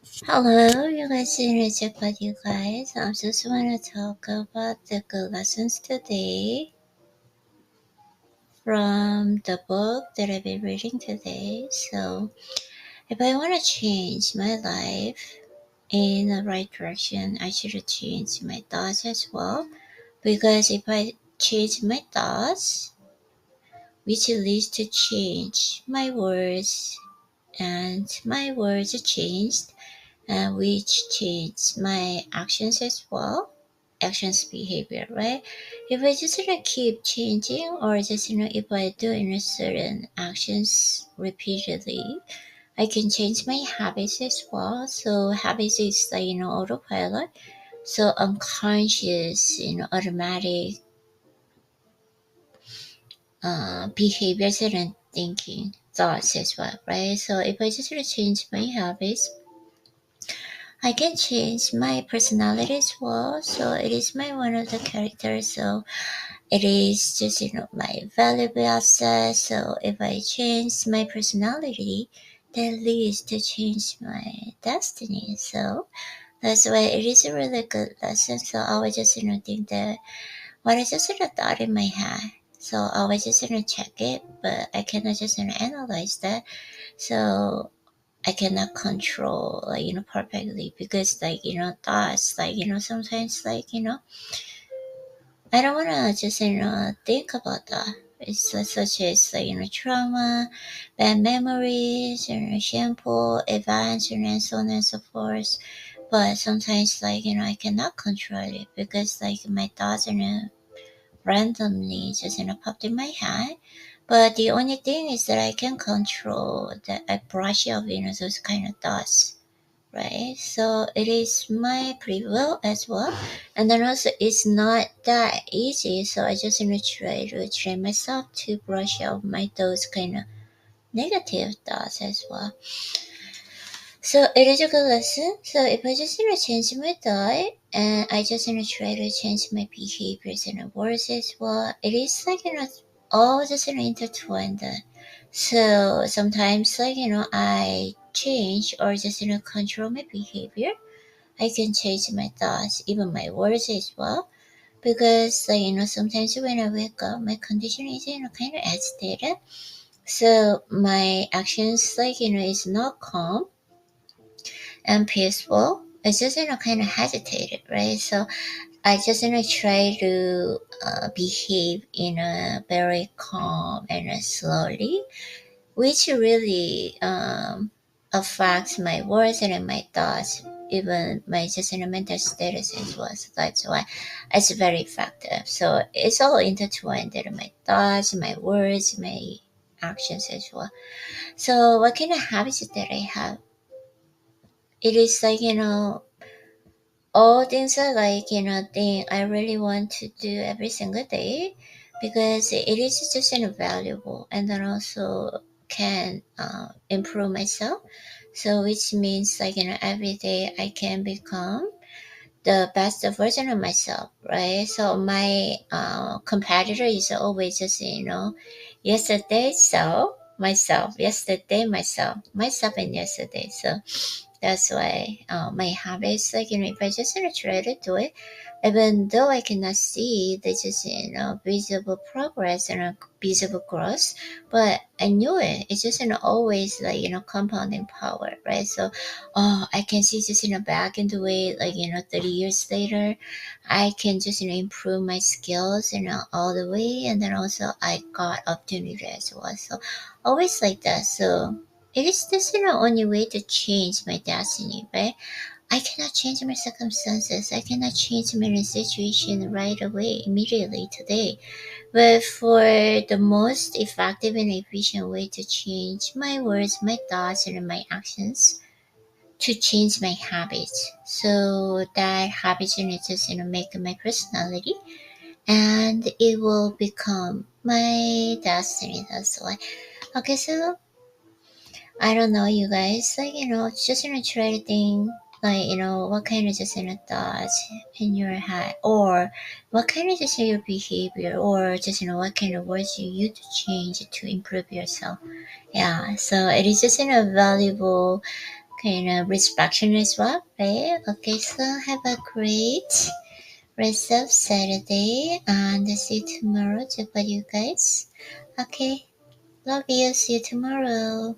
Hello, you guys in a check with you guys. I just want to talk about the good lessons today from the book that I've been reading today. So, if I want to change my life in the right direction, I should change my thoughts as well. Because if I change my thoughts, which leads to change my words, and my words are changed, which change my actions as well, actions behavior, right? If I just keep changing, or just if I do certain actions repeatedly, I can change my habits as well. So habits is like autopilot, so unconscious automatic behaviors and thinking thoughts as well, right? So if I just change my habits, I can change my personality as well. So it is my one of the characters. So it is just my valuable asset. So if I change my personality, that leads to change my destiny. So that's why it is a really good lesson. So I was just think that what I just thought in my head. So I was just check it, but I cannot just analyze that. So I cannot control perfectly, because thoughts sometimes I don't wanna just think about that. It's such as trauma, bad memories, shameful events, and so on and so forth. But sometimes I cannot control it, because my thoughts randomly just popped in my head. But the only thing is that I can control that I brush off those kind of thoughts, right? So it is my free will as well, and then also it's not that easy. So I just try to train myself to brush off my those kind of negative thoughts as well. So it is a good lesson. So if I just change my thought, and I just try to change my behaviors and words as well, it is all just intertwined. So sometimes I change or just control my behavior. I can change my thoughts, even my words as well. Because sometimes when I wake up, my condition is kind of agitated. So my actions is not calm and peaceful. It's just kind of hesitated, right? So I just try to behave in a very calm and slowly, which really affects my words and my thoughts, even my just mental status as well. So that's why it's very effective. So it's all intertwined in my thoughts, my words, my actions as well. So what kind of habits that I have? It is all things are thing I really want to do every single day, because it is just invaluable, and then also can improve myself. So which means every day I can become the best version of myself, right? So my competitor is always just yesterday self myself, yesterday myself and yesterday. So that's why my habits, if I just try to do it, even though I cannot see the just visible progress and visible growth, but I knew it. It's just always compounding power, right? So, I can see just back in the way 30 years later, I can just improve my skills all the way, and then also I got opportunity as well. So always like that. So it is this only way to change my destiny, right? I cannot change my circumstances. I cannot change my situation right away, immediately today. But for the most effective and efficient way to change my words, my thoughts, and my actions, to change my habits. So that habits just make my personality, and it will become my destiny. That's why. Okay, so I don't know, you guys. Just try to think, what kind of just thoughts in your head, or what kind of just your behavior, or just what kind of words you use to change to improve yourself. Yeah. So it is just a valuable distraction as well, right? Okay, so have a great rest of Saturday and see you tomorrow to for you guys. Okay, love you. See you tomorrow.